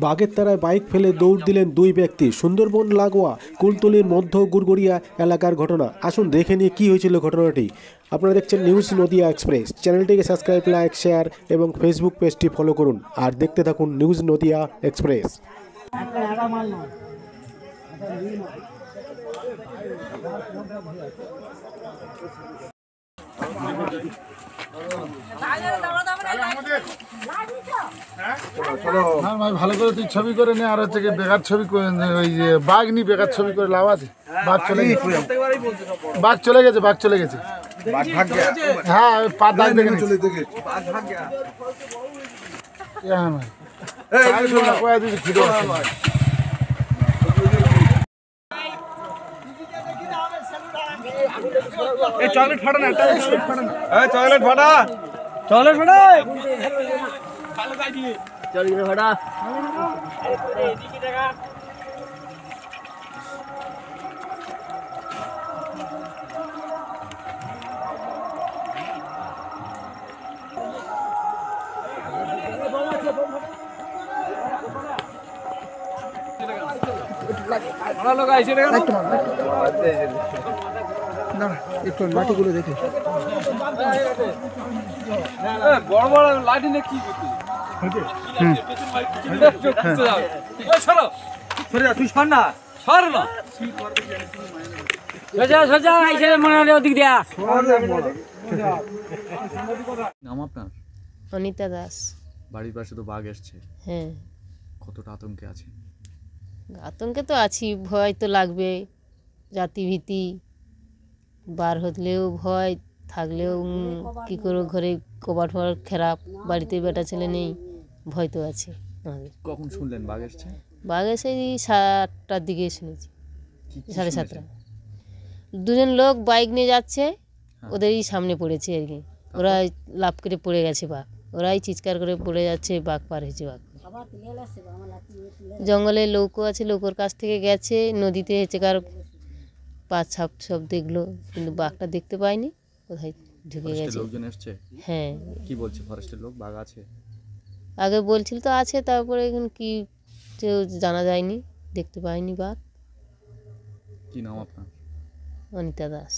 বাঘের তারায় বাইক ফেলে দৌড় দিলেন দুই ব্যক্তি। সুন্দরবন লাগোয়া কুলতলির মধ্য গুরগুরিয়া এলাকার ঘটনা। আসুন দেখে নিয়ে কী হয়েছিল ঘটনাটি। আপনারা দেখছেন নিউজ নদিয়া এক্সপ্রেস। চ্যানেলটিকে সাবস্ক্রাইব, লাইক, শেয়ার এবং ফেসবুক পেজটি ফলো করুন। আর দেখতে থাকুন নিউজ নদিয়া এক্সপ্রেস। ভাই ভালো করে তুই ছবি করে নে। আর হচ্ছে কি বেকার ছবি ওই যে বাঘ নি বেকার ছবি করে লাভ আছে? বাঘ চলে গেছে, বাঘ চলে গেছে, বাঘ চলে গেছে। হ্যাঁ পা দাগ দেখে চলে দেখে চকলেট ফাটা না, চকলেট ফাটা, চকলেট ফাটা, চকলেট ফাটা। একটু মাটিগুলো দেখে বড় বড় লাঠি নিয়ে কি করতে? তুই সর না, সর না, সোজা আইসে মনে হলে ওদিক দিয়া। নাম আপনার? অনিতা দাস। বাড়ির পাশে তো বাঘ এসছে, হ্যাঁ কতটা আতঙ্কে আছে? আতঙ্কে তো আছি, ভয় তো লাগবে, জাতিভীতি, বার হলেও ভয়, থাকলেও কী করে, ঘরে কবাট ফবাট খারাপ, বাড়িতে বেটা ছেলে নেই, ভয় তো আছে আমাদের। কখন শুনলেন বাঘ এসছে? বাঘ এসে 7টার দিকে শুনেছি, কি 7:30। দুজন লোক বাইক নিয়ে যাচ্ছে, হ্যাঁ। ওদেরই সামনে পড়েছে আর কি। ওরা লাফ করে পড়ে গেছে বাঘ, ওরাই চিৎকার করে পড়ে যাচ্ছে, বাঘ পার হয়েছে। বাঘ জঙ্গলে লৌকো আছে, লৌকোর কাছ থেকে গেছে, নদীতে হেঁচে কার পা ছাপ সব দেখলো, কিন্তু বাঘটা দেখতে পায়নি, কোথায় ঢুকে গেছে। লোকজন এসছে? হ্যাঁ। কি বলছে ফরেস্টের লোক, বাঘ আছে? আগে বলছিল তো আছে, তারপরে এখন কি কেউ জানা যায়নি, দেখতে পায়নি বাঘ। কি নাম আপনার? অনিতা দাস।